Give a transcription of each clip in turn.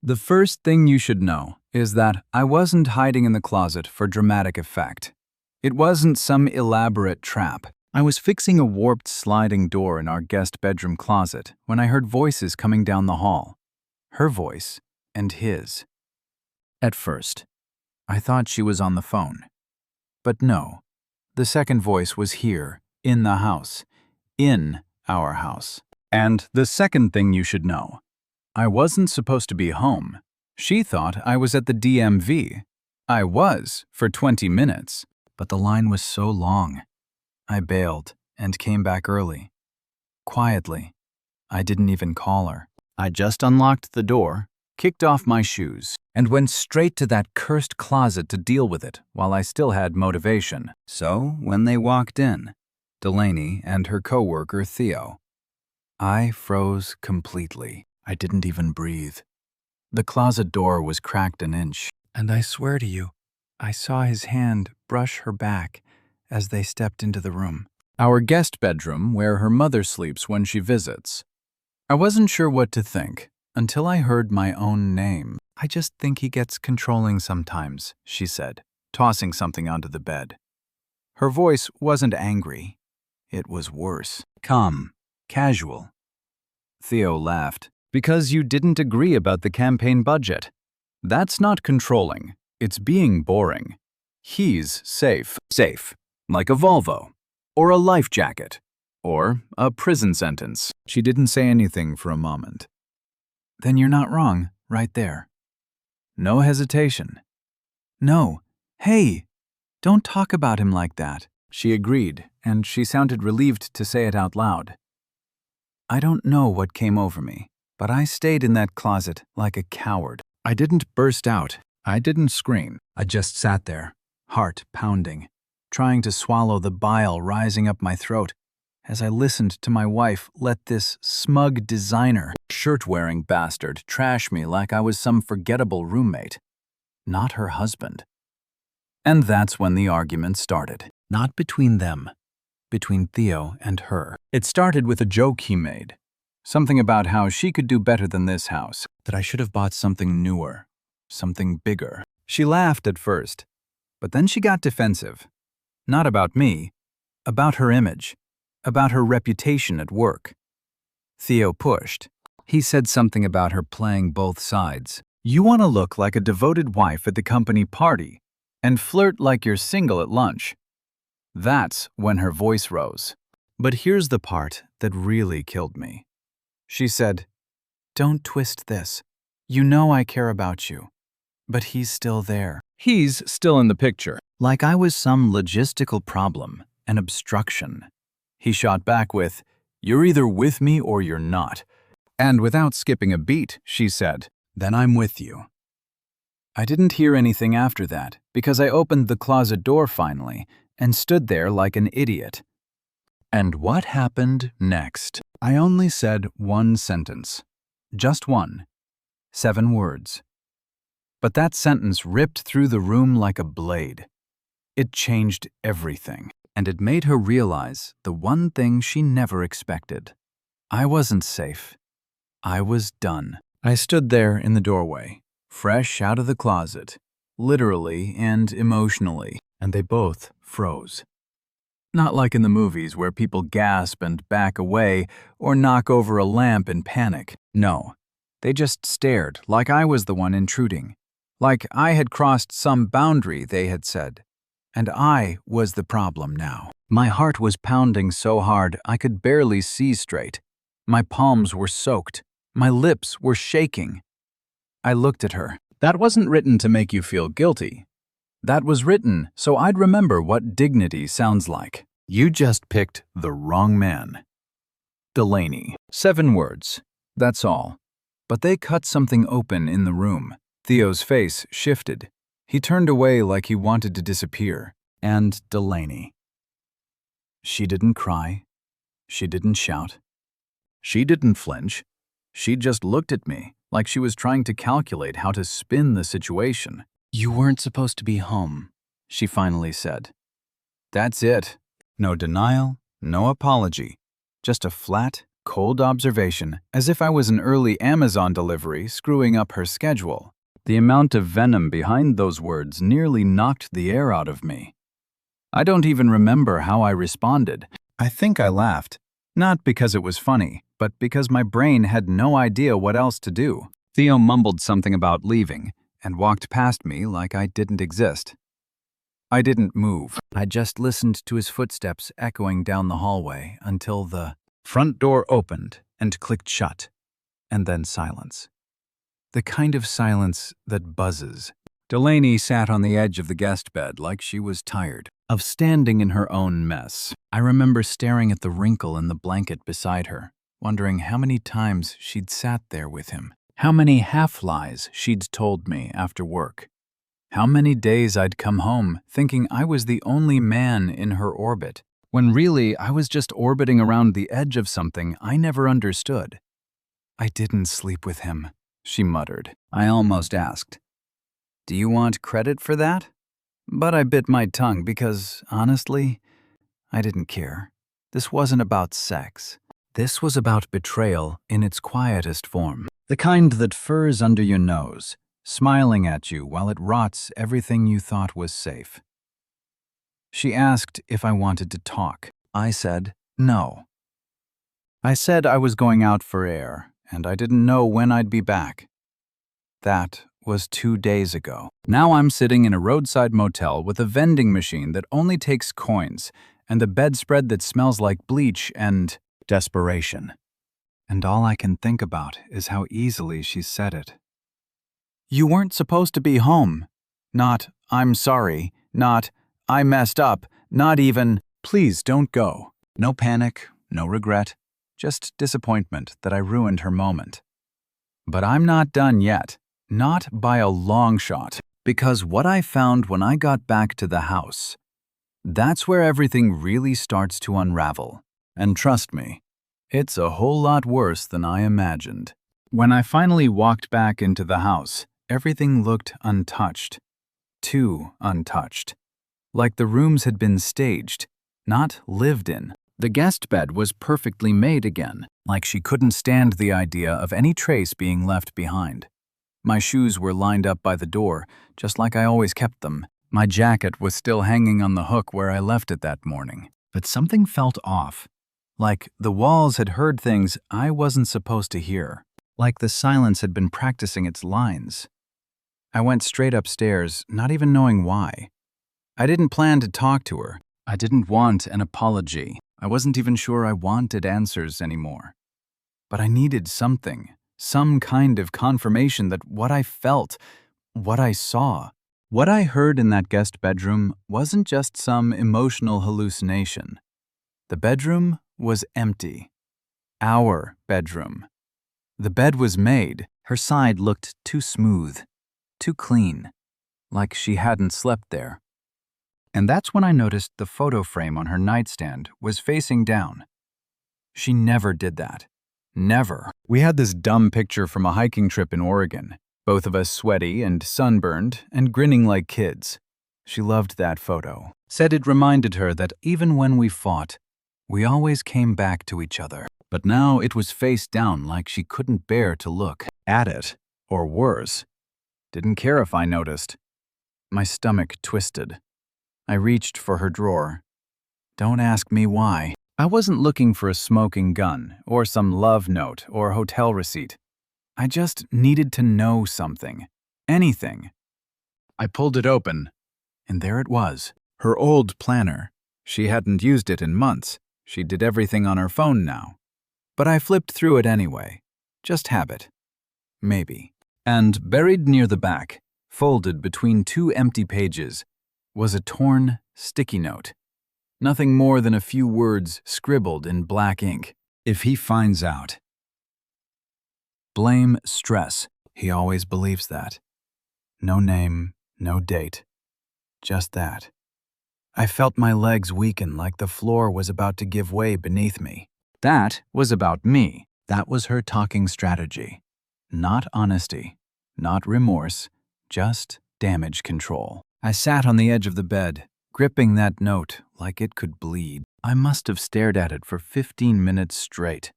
The first thing you should know is that I wasn't hiding in the closet for dramatic effect. It wasn't some elaborate trap. I was fixing a warped sliding door in our guest bedroom closet when I heard voices coming down the hall. Her voice and his. At first, I thought she was on the phone. But no, the second voice was here, in the house, in our house. And the second thing you should know, I wasn't supposed to be home. She thought I was at the DMV. I was for 20 minutes, but the line was so long. I bailed and came back early. Quietly. I didn't even call her. I just unlocked the door, kicked off my shoes, and went straight to that cursed closet to deal with it while I still had motivation. So, when they walked in, Delaney and her coworker Theo, I froze completely. I didn't even breathe. The closet door was cracked an inch, and I swear to you, I saw his hand brush her back as they stepped into the room. Our guest bedroom where her mother sleeps when she visits. I wasn't sure what to think until I heard my own name. I just think he gets controlling sometimes, she said, tossing something onto the bed. Her voice wasn't angry. It was worse. Calm, casual. Theo laughed. Because you didn't agree about the campaign budget. That's not controlling. It's being boring. He's safe. Safe. Like a Volvo. Or a life jacket. Or a prison sentence. She didn't say anything for a moment. Then you're not wrong, right there. No hesitation. No. Hey, don't talk about him like that. She agreed, and she sounded relieved to say it out loud. I don't know what came over me, but I stayed in that closet like a coward. I didn't burst out. I didn't scream. I just sat there, heart pounding, trying to swallow the bile rising up my throat as I listened to my wife let this smug designer, shirt-wearing bastard trash me like I was some forgettable roommate, not her husband. And that's when the argument started. Not between them, between Theo and her. It started with a joke he made. Something about how she could do better than this house, that I should have bought something newer, something bigger. She laughed at first, but then she got defensive. Not about me, about her image, about her reputation at work. Theo pushed. He said something about her playing both sides. You want to look like a devoted wife at the company party and flirt like you're single at lunch. That's when her voice rose. But here's the part that really killed me. She said, "Don't twist this. You know I care about you. But he's still there." He's still in the picture. Like I was some logistical problem, an obstruction. He shot back with, "You're either with me or you're not." And without skipping a beat, she said, "Then I'm with you." I didn't hear anything after that because I opened the closet door finally and stood there like an idiot. And what happened next? I only said one sentence. Just one. 7 words. But that sentence ripped through the room like a blade. It changed everything, and it made her realize the one thing she never expected. I wasn't safe. I was done. I stood there in the doorway, fresh out of the closet, literally and emotionally, and they both froze. Not like in the movies where people gasp and back away or knock over a lamp in panic. No, they just stared like I was the one intruding, like I had crossed some boundary they had said, and I was the problem now. My heart was pounding so hard I could barely see straight. My palms were soaked. My lips were shaking. I looked at her. That wasn't written to make you feel guilty. That was written so I'd remember what dignity sounds like. You just picked the wrong man. Delaney. 7 words. That's all. But they cut something open in the room. Theo's face shifted. He turned away like he wanted to disappear. And Delaney. She didn't cry. She didn't shout. She didn't flinch. She just looked at me like she was trying to calculate how to spin the situation. You weren't supposed to be home, she finally said. That's it. No denial, no apology, just a flat, Cold observation, as if I was an early Amazon delivery screwing up her schedule. The amount of venom behind those words nearly knocked the air out of me. I don't even remember how I responded. I think I laughed, not because it was funny, but because my brain had no idea what else to do. Theo mumbled something about leaving and walked past me like I didn't exist. I didn't move. I just listened to his footsteps echoing down the hallway until the front door opened and clicked shut, and then silence. The kind of silence that buzzes. Delaney sat on the edge of the guest bed like she was tired of standing in her own mess. I remember staring at the wrinkle in the blanket beside her, wondering how many times she'd sat there with him, how many half-lies she'd told me after work. How many days I'd come home thinking I was the only man in her orbit, when really I was just orbiting around the edge of something I never understood. "I didn't sleep with him," she muttered. I almost asked, "Do you want credit for that?" But I bit my tongue because, honestly, I didn't care. This wasn't about sex. This was about betrayal in its quietest form. The kind that furs under your nose, smiling at you while it rots everything you thought was safe. She asked if I wanted to talk. I said no. I said I was going out for air, and I didn't know when I'd be back. That was 2 days ago. Now I'm sitting in a roadside motel with a vending machine that only takes coins, and the bedspread that smells like bleach and desperation. And all I can think about is how easily she said it. "You weren't supposed to be home." Not, "I'm sorry." Not, "I messed up." Not even, "Please don't go." No panic, no regret, just disappointment that I ruined her moment. But I'm not done yet. Not by a long shot. Because what I found when I got back to the house, that's where everything really starts to unravel. And trust me, it's a whole lot worse than I imagined. When I finally walked back into the house, everything looked untouched. Too untouched. Like the rooms had been staged, not lived in. The guest bed was perfectly made again, like she couldn't stand the idea of any trace being left behind. My shoes were lined up by the door, just like I always kept them. My jacket was still hanging on the hook where I left it that morning. But something felt off. Like the walls had heard things I wasn't supposed to hear. Like the silence had been practicing its lines. I went straight upstairs, not even knowing why. I didn't plan to talk to her. I didn't want an apology. I wasn't even sure I wanted answers anymore. But I needed something, some kind of confirmation that what I felt, what I saw, what I heard in that guest bedroom wasn't just some emotional hallucination. The bedroom was empty. Our bedroom. The bed was made. Her side looked too smooth, too clean, like she hadn't slept there. And that's when I noticed the photo frame on her nightstand was facing down. She never did that. Never. We had this dumb picture from a hiking trip in Oregon, both of us sweaty and sunburned and grinning like kids. She loved that photo. Said it reminded her that even when we fought, we always came back to each other. But now it was face down like she couldn't bear to look at it, or worse. Didn't care if I noticed. My stomach twisted. I reached for her drawer. Don't ask me why. I wasn't looking for a smoking gun, or some love note, or hotel receipt. I just needed to know something. Anything. I pulled it open, and there it was. Her old planner. She hadn't used it in months. She did everything on her phone now. But I flipped through it anyway. Just habit. Maybe. And buried near the back, folded between 2 empty pages, was a torn, sticky note. Nothing more than a few words scribbled in black ink. If he finds out. Blame stress. He always believes that. No name, no date. Just that. I felt my legs weaken like the floor was about to give way beneath me. That was about me. That was her talking strategy. Not honesty, not remorse, just damage control. I sat on the edge of the bed, gripping that note like it could bleed. I must have stared at it for 15 minutes straight.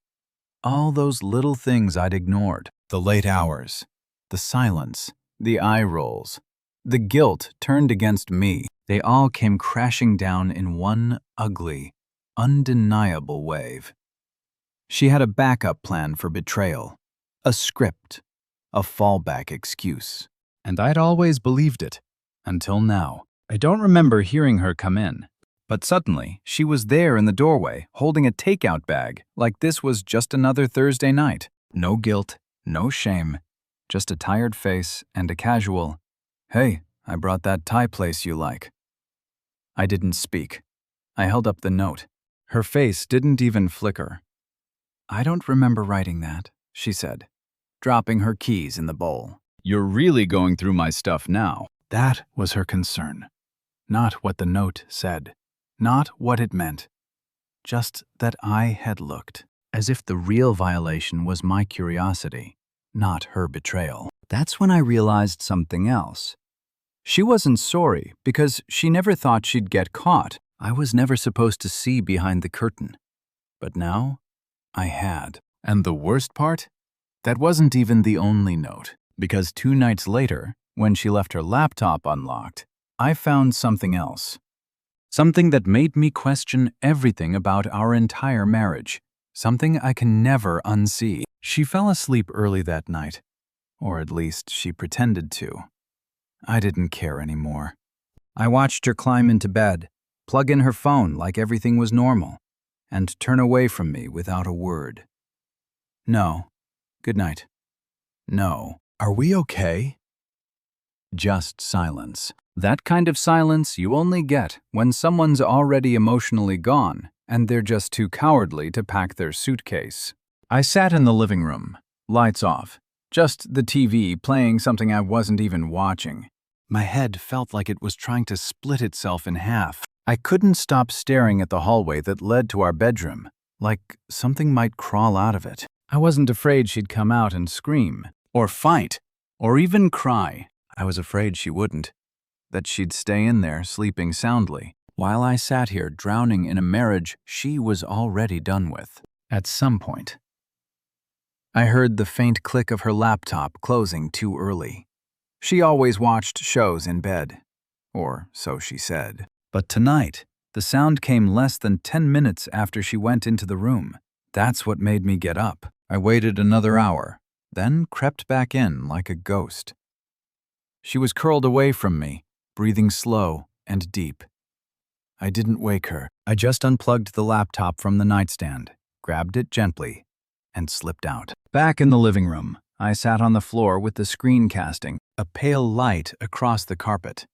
All those little things I'd ignored. The late hours, the silence, the eye rolls, the guilt turned against me. They all came crashing down in one ugly, undeniable wave. She had a backup plan for betrayal, a script, a fallback excuse. And I'd always believed it, until now. I don't remember hearing her come in, but suddenly she was there in the doorway, holding a takeout bag, like this was just another Thursday night. No guilt, no shame, just a tired face and a casual, "Hey, I brought that Thai place you like." I didn't speak. I held up the note. Her face didn't even flicker. "I don't remember writing that," she said, dropping her keys in the bowl. "You're really going through my stuff now." That was her concern. Not what the note said. Not what it meant. Just that I had looked, as if the real violation was my curiosity, not her betrayal. That's when I realized something else. She wasn't sorry because she never thought she'd get caught. I was never supposed to see behind the curtain. But now, I had. And the worst part? That wasn't even the only note, because 2 nights later, when she left her laptop unlocked, I found something else. Something that made me question everything about our entire marriage. Something I can never unsee. She fell asleep early that night, or at least she pretended to. I didn't care anymore. I watched her climb into bed, plug in her phone like everything was normal, and turn away from me without a word. "No. Good night." "No. Are we okay?" Just silence. That kind of silence you only get when someone's already emotionally gone and they're just too cowardly to pack their suitcase. I sat in the living room, lights off, just the TV playing something I wasn't even watching. My head felt like it was trying to split itself in half. I couldn't stop staring at the hallway that led to our bedroom, like something might crawl out of it. I wasn't afraid she'd come out and scream, or fight, or even cry. I was afraid she wouldn't, that she'd stay in there sleeping soundly, while I sat here drowning in a marriage she was already done with. At some point, I heard the faint click of her laptop closing too early. She always watched shows in bed, or so she said. But tonight, the sound came less than 10 minutes after she went into the room. That's what made me get up. I waited another hour, then crept back in like a ghost. She was curled away from me, breathing slow and deep. I didn't wake her. I just unplugged the laptop from the nightstand, grabbed it gently, and slipped out. Back in the living room, I sat on the floor with the screen casting, a pale light across the carpet.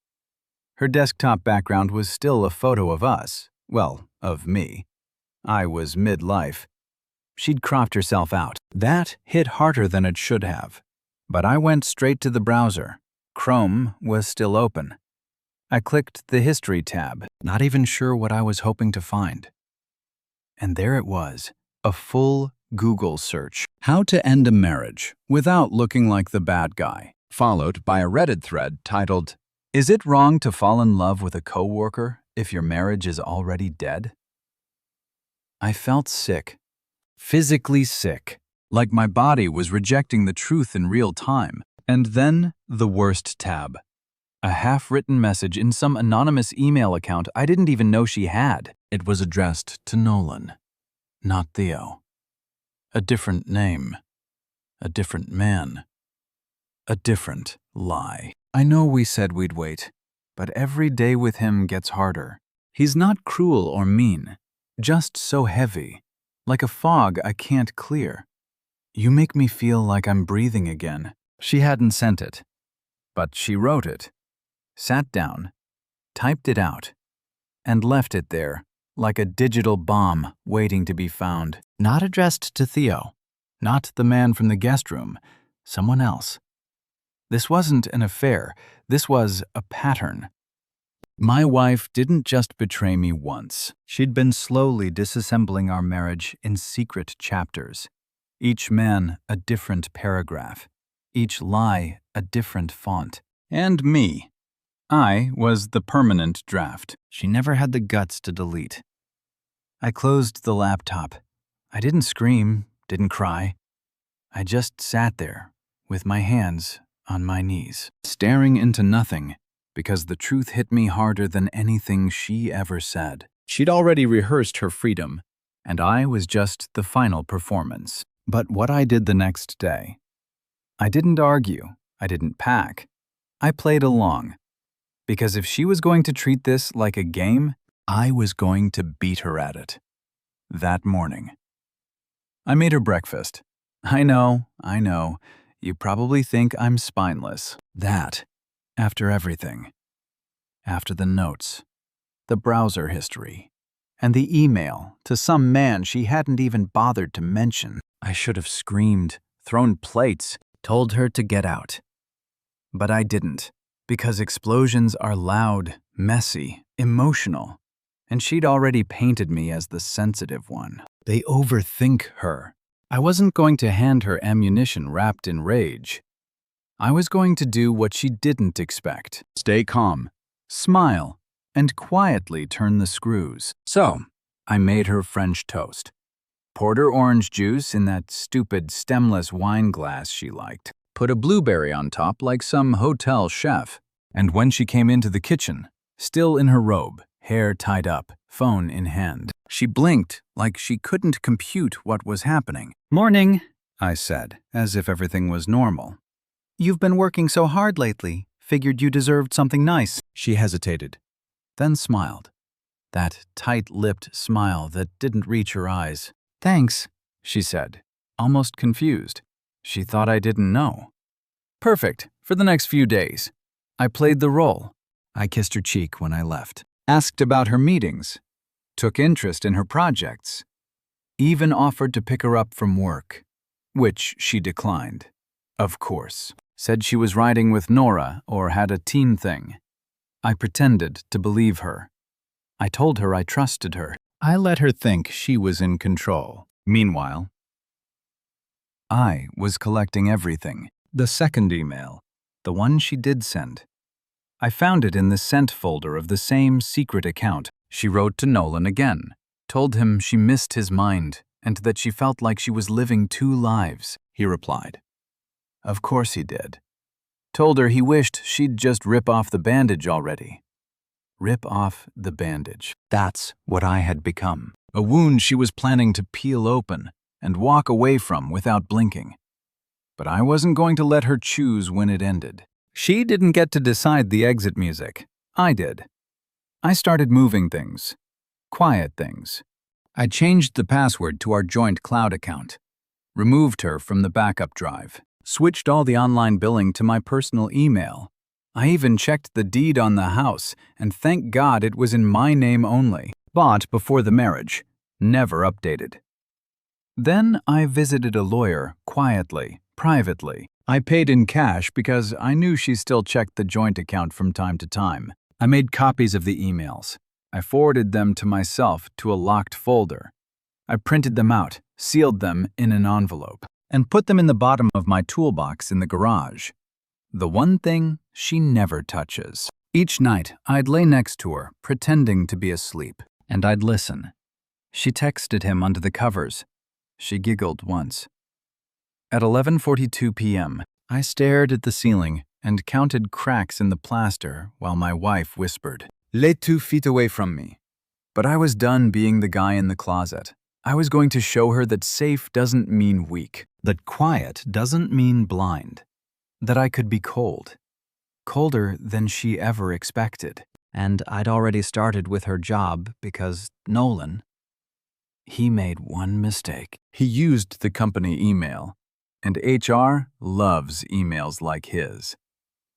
Her desktop background was still a photo of us, well, of me. I was midlife. She'd cropped herself out. That hit harder than it should have. But I went straight to the browser. Chrome was still open. I clicked the History tab, not even sure what I was hoping to find. And there it was, a full Google search. How to end a marriage without looking like the bad guy, followed by a Reddit thread titled, "Is it wrong to fall in love with a coworker if your marriage is already dead?" I felt sick, physically sick, like my body was rejecting the truth in real time. And then the worst tab. A half-written message in some anonymous email account I didn't even know she had. It was addressed to Nolan, not Theo. A different name, a different man, a different lie. I know we said we'd wait, but every day with him gets harder. He's not cruel or mean, just so heavy, like a fog I can't clear. You make me feel like I'm breathing again. She hadn't sent it, but she wrote it, sat down, typed it out, and left it there like a digital bomb waiting to be found. Not addressed to Theo, not the man from the guest room, someone else. This wasn't an affair, this was a pattern. My wife didn't just betray me once. She'd been slowly disassembling our marriage in secret chapters, each man a different paragraph. Each lie a different font. And me. I was the permanent draft. She never had the guts to delete. I closed the laptop. I didn't scream, didn't cry. I just sat there with my hands on my knees, staring into nothing, because the truth hit me harder than anything she ever said. She'd already rehearsed her freedom, and I was just the final performance. But what I did the next day, I didn't argue, I didn't pack. I played along, because if she was going to treat this like a game, I was going to beat her at it. That morning, I made her breakfast. I know, you probably think I'm spineless. That, after everything. After the notes, the browser history, and the email to some man she hadn't even bothered to mention. I should have screamed, thrown plates, told her to get out. But I didn't, because explosions are loud, messy, emotional, and she'd already painted me as the sensitive one. They overthink her. I wasn't going to hand her ammunition wrapped in rage. I was going to do what she didn't expect. Stay calm, smile, and quietly turn the screws. So, I made her French toast. Poured her orange juice in that stupid stemless wine glass she liked. Put a blueberry on top like some hotel chef. And when she came into the kitchen, still in her robe, hair tied up, phone in hand, she blinked like she couldn't compute what was happening. "Morning," I said, as if everything was normal. "You've been working so hard lately. Figured you deserved something nice." She hesitated, then smiled. That tight-lipped smile that didn't reach her eyes. "Thanks," she said, almost confused. She thought I didn't know. Perfect for the next few days. I played the role. I kissed her cheek when I left, asked about her meetings, took interest in her projects, even offered to pick her up from work, which she declined. Of course, said she was riding with Nora or had a team thing. I pretended to believe her. I told her I trusted her. I let her think she was in control. Meanwhile, I was collecting everything. The second email, the one she did send. I found it in the sent folder of the same secret account. She wrote to Nolan again, told him she missed his mind and that she felt like she was living two lives. He replied, "Of course he did." Told her he wished she'd just rip off the bandage already. Rip off the bandage. That's what I had become. A wound she was planning to peel open and walk away from without blinking. But I wasn't going to let her choose when it ended. She didn't get to decide the exit music. I did. I started moving things. Quiet things. I changed the password to our joint cloud account. Removed her from the backup drive. Switched all the online billing to my personal email. I even checked the deed on the house, and thank God it was in my name only. Bought before the marriage. Never updated. Then I visited a lawyer, quietly, privately. I paid in cash because I knew she still checked the joint account from time to time. I made copies of the emails. I forwarded them to myself to a locked folder. I printed them out, sealed them in an envelope, and put them in the bottom of my toolbox in the garage. The one thing she never touches. Each night, I'd lay next to her, pretending to be asleep, and I'd listen. She texted him under the covers. She giggled once. At 11:42 p.m., I stared at the ceiling and counted cracks in the plaster while my wife whispered, "Lay 2 feet away from me." But I was done being the guy in the closet. I was going to show her that safe doesn't mean weak, that quiet doesn't mean blind, that I could be cold. Colder than she ever expected. And I'd already started with her job because Nolan, he made one mistake. He used the company email, and HR loves emails like his.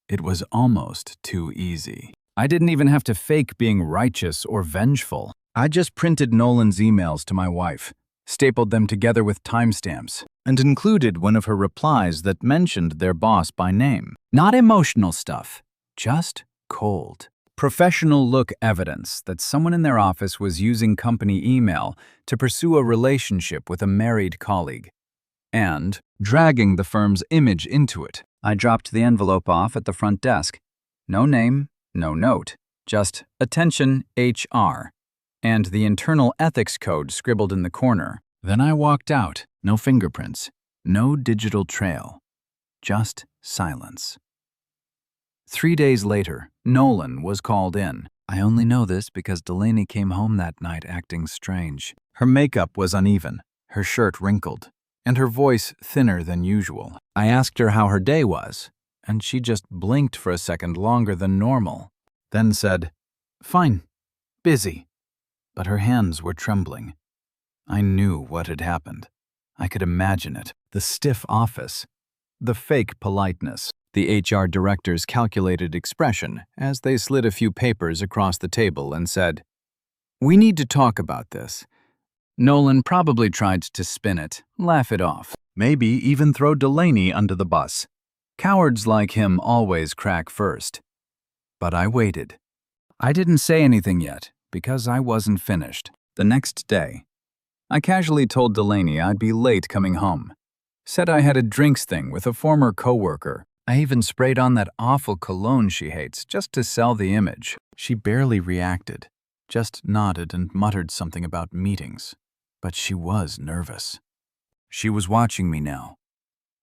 It was almost too easy. I didn't even have to fake being righteous or vengeful. I just printed Nolan's emails to my wife, stapled them together with timestamps, and included one of her replies that mentioned their boss by name. Not emotional stuff, just cold. Professional look evidence that someone in their office was using company email to pursue a relationship with a married colleague, and dragging the firm's image into it. I dropped the envelope off at the front desk. No name, no note, just "Attention HR," and the internal ethics code scribbled in the corner. Then I walked out. No fingerprints, no digital trail, just silence. 3 days later, Nolan was called in. I only know this because Delaney came home that night acting strange. Her makeup was uneven, her shirt wrinkled, and her voice thinner than usual. I asked her how her day was, and she just blinked for a second longer than normal, then said, "Fine, busy." But her hands were trembling. I knew what had happened. I could imagine it. The stiff office, the fake politeness, the HR director's calculated expression as they slid a few papers across the table and said, "We need to talk about this." Nolan probably tried to spin it, laugh it off, maybe even throw Delaney under the bus. Cowards like him always crack first. But I waited. I didn't say anything yet because I wasn't finished. The next day, I casually told Delaney I'd be late coming home. Said I had a drinks thing with a former coworker. I even sprayed on that awful cologne she hates just to sell the image. She barely reacted, just nodded and muttered something about meetings. But she was nervous. She was watching me now,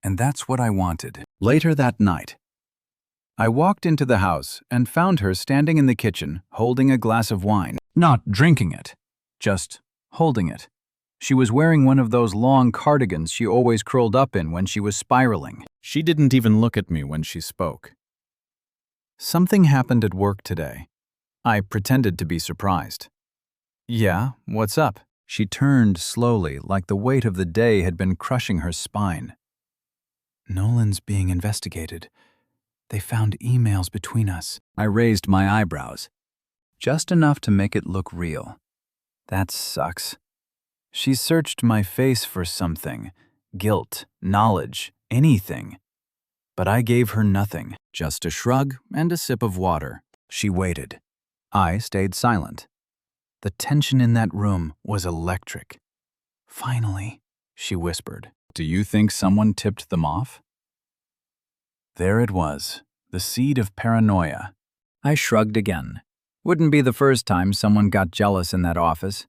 and that's what I wanted. Later that night, I walked into the house and found her standing in the kitchen holding a glass of wine. Not drinking it, just holding it. She was wearing one of those long cardigans she always curled up in when she was spiraling. She didn't even look at me when she spoke. "Something happened at work today." I pretended to be surprised. "Yeah, what's up?" She turned slowly, like the weight of the day had been crushing her spine. "Nolan's being investigated. They found emails between us." I raised my eyebrows, just enough to make it look real. "That sucks." She searched my face for something, guilt, knowledge, anything. But I gave her nothing, just a shrug and a sip of water. She waited. I stayed silent. The tension in that room was electric. "Finally," she whispered. "Do you think someone tipped them off?" There it was, the seed of paranoia. I shrugged again. Wouldn't be the first time someone got jealous in that office.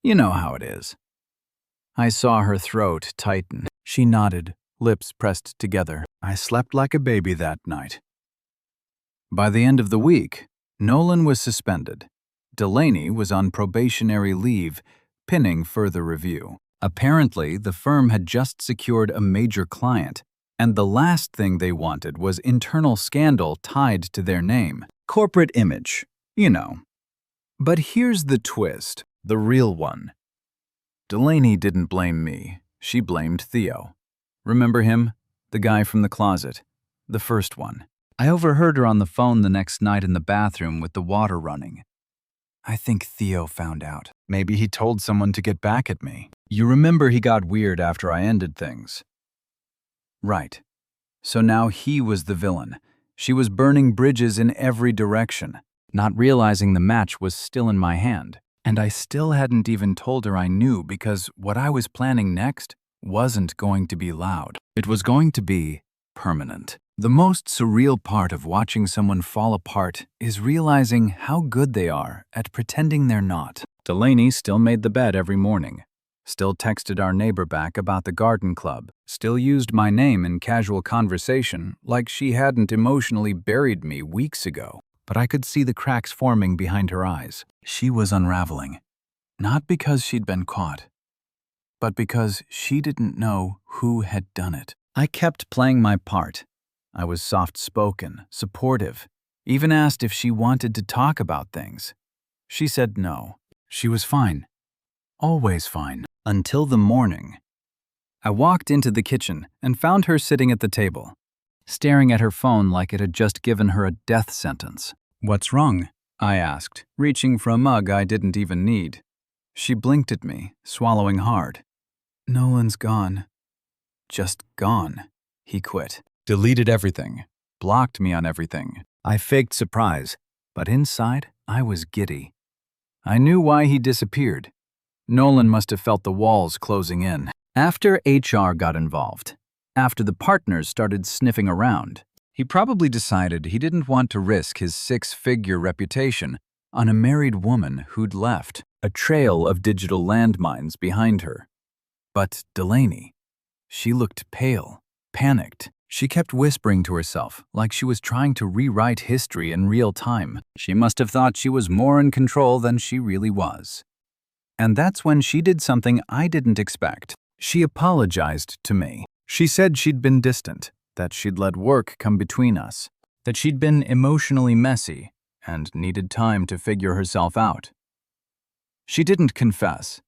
You know how it is. I saw her throat tighten. She nodded, lips pressed together. I slept like a baby that night. By the end of the week, Nolan was suspended. Delaney was on probationary leave, pinning further review. Apparently, the firm had just secured a major client, and the last thing they wanted was internal scandal tied to their name. Corporate image, you know. But here's the twist, the real one. Delaney didn't blame me. She blamed Theo. Remember him? The guy from the closet. The first one. I overheard her on the phone the next night in the bathroom with the water running. I think Theo found out. Maybe he told someone to get back at me. You remember he got weird after I ended things. Right. So now he was the villain. She was burning bridges in every direction, not realizing the match was still in my hand. And I still hadn't even told her I knew because what I was planning next wasn't going to be loud. It was going to be permanent. The most surreal part of watching someone fall apart is realizing how good they are at pretending they're not. Delaney still made the bed every morning, still texted our neighbor back about the garden club, still used my name in casual conversation like she hadn't emotionally buried me weeks ago. But I could see the cracks forming behind her eyes. She was unraveling. Not because she'd been caught, but because she didn't know who had done it. I kept playing my part. I was soft-spoken, supportive, even asked if she wanted to talk about things. She said no. She was fine. Always fine. Until the morning. I walked into the kitchen and found her sitting at the table, staring at her phone like it had just given her a death sentence. "What's wrong?" I asked, reaching for a mug I didn't even need. She blinked at me, swallowing hard. "Nolan's gone. Just gone. He quit. Deleted everything. Blocked me on everything." I faked surprise, but inside, I was giddy. I knew why he disappeared. Nolan must have felt the walls closing in. After HR got involved, after the partners started sniffing around, he probably decided he didn't want to risk his six-figure reputation on a married woman who'd left a trail of digital landmines behind her. But Delaney, she looked pale, panicked. She kept whispering to herself, like she was trying to rewrite history in real time. She must have thought she was more in control than she really was. And that's when she did something I didn't expect. She apologized to me. She said she'd been distant, that she'd let work come between us, that she'd been emotionally messy and needed time to figure herself out. She didn't confess.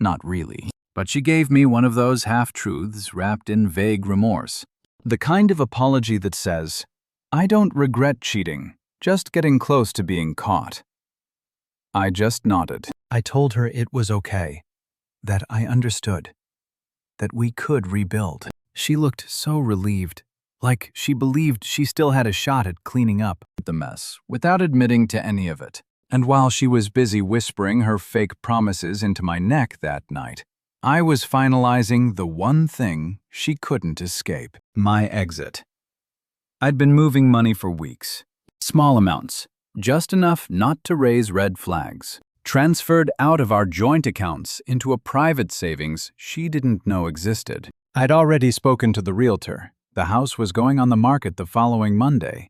Not really. But she gave me one of those half-truths wrapped in vague remorse. The kind of apology that says, I don't regret cheating, just getting close to being caught. I just nodded. I told her it was okay, that I understood, that we could rebuild. She looked so relieved, like she believed she still had a shot at cleaning up the mess without admitting to any of it. And while she was busy whispering her fake promises into my neck that night, I was finalizing the one thing she couldn't escape: my exit. I'd been moving money for weeks. Small amounts, just enough not to raise red flags. Transferred out of our joint accounts into a private savings she didn't know existed. I'd already spoken to the realtor. The house was going on the market the following Monday.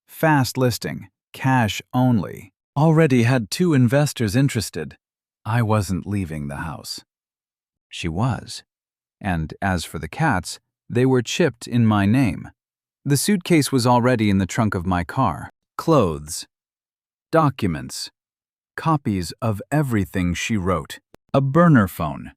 Fast listing, cash only. Already had 2 investors interested. I wasn't leaving the house. She was. And as for the cats, they were chipped in my name. The suitcase was already in the trunk of my car. Clothes, documents, copies of everything she wrote, a burner phone,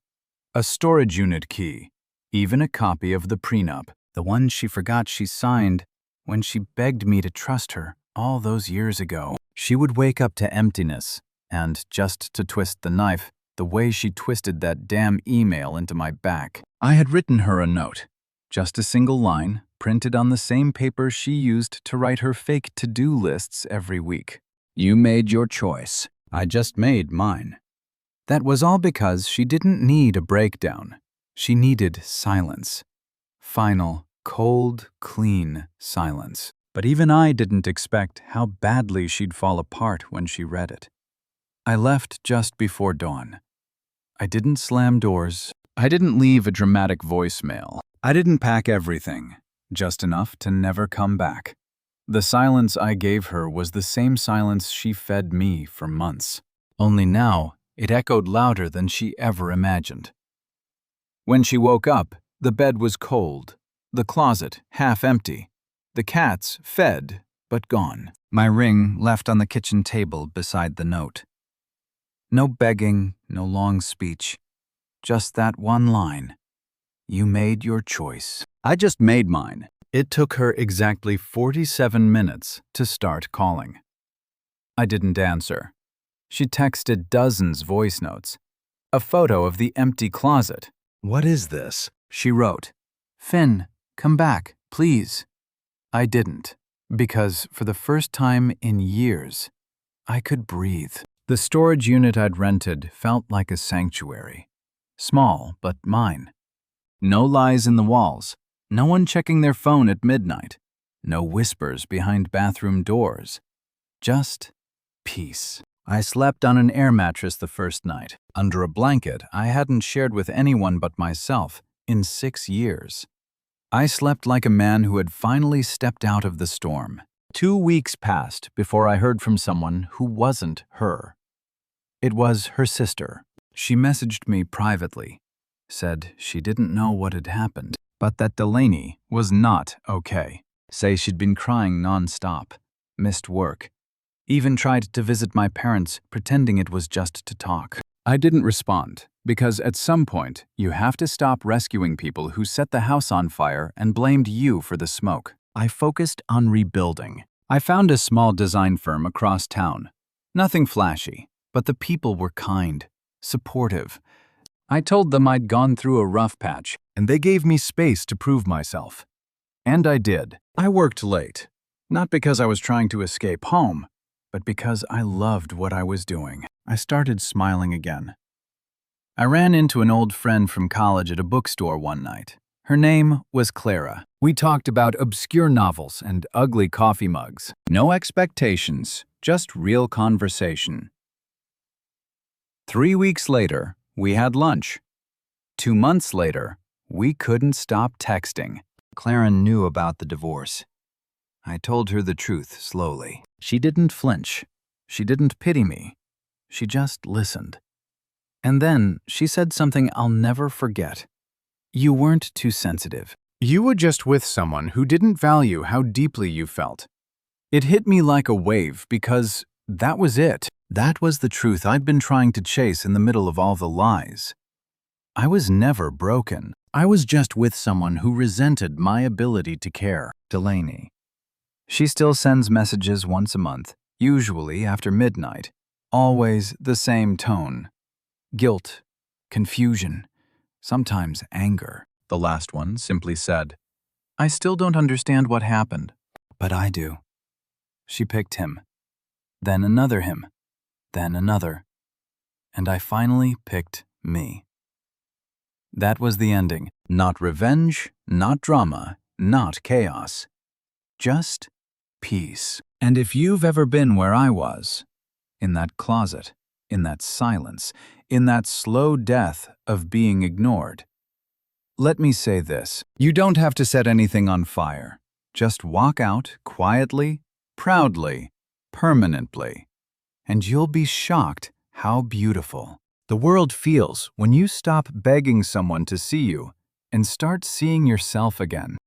a storage unit key, even a copy of the prenup, the one she forgot she signed when she begged me to trust her all those years ago. She would wake up to emptiness, and just to twist the knife, the way she twisted that damn email into my back. I had written her a note, just a single line, printed on the same paper she used to write her fake to-do lists every week. You made your choice. I just made mine. That was all because she didn't need a breakdown. She needed silence. Final, cold, clean silence. But even I didn't expect how badly she'd fall apart when she read it. I left just before dawn. I didn't slam doors. I didn't leave a dramatic voicemail. I didn't pack everything, just enough to never come back. The silence I gave her was the same silence she fed me for months. Only now, it echoed louder than she ever imagined. When she woke up, the bed was cold, the closet half empty, the cats fed but gone. My ring left on the kitchen table beside the note. No begging, no long speech, just that one line. You made your choice. I just made mine. It took her exactly 47 minutes to start calling. I didn't answer. She texted dozens voice notes. A photo of the empty closet. What is this? She wrote. Finn, come back, please. I didn't, because for the first time in years, I could breathe. The storage unit I'd rented felt like a sanctuary. Small, but mine. No lies in the walls. No one checking their phone at midnight. No whispers behind bathroom doors. Just peace. I slept on an air mattress the first night, under a blanket I hadn't shared with anyone but myself in 6 years. I slept like a man who had finally stepped out of the storm. 2 weeks passed before I heard from someone who wasn't her. It was her sister. She messaged me privately, said she didn't know what had happened, but that Delaney was not okay. Say she'd been crying nonstop, missed work, even tried to visit my parents pretending it was just to talk. I didn't respond, because at some point, you have to stop rescuing people who set the house on fire and blamed you for the smoke. I focused on rebuilding. I found a small design firm across town. Nothing flashy, but the people were kind, supportive. I told them I'd gone through a rough patch, and they gave me space to prove myself. And I did. I worked late, not because I was trying to escape home, but because I loved what I was doing. I started smiling again. I ran into an old friend from college at a bookstore one night. Her name was Clara. We talked about obscure novels and ugly coffee mugs. No expectations, just real conversation. 3 weeks later, we had lunch. 2 months later, we couldn't stop texting. Claren knew about the divorce. I told her the truth slowly. She didn't flinch. She didn't pity me. She just listened. And then she said something I'll never forget. You weren't too sensitive. You were just with someone who didn't value how deeply you felt. It hit me like a wave because that was it. That was the truth I'd been trying to chase in the middle of all the lies. I was never broken. I was just with someone who resented my ability to care. Delaney. She still sends messages once a month, usually after midnight. Always the same tone. Guilt, confusion, sometimes anger. The last one simply said, I still don't understand what happened. But I do. She picked him, then another him, then another. And I finally picked me. That was the ending. Not revenge, not drama, not chaos. Just peace. And if you've ever been where I was, in that closet, in that silence, in that slow death of being ignored, let me say this. You don't have to set anything on fire. Just walk out quietly, proudly, permanently, and you'll be shocked how beautiful the world feels when you stop begging someone to see you and start seeing yourself again.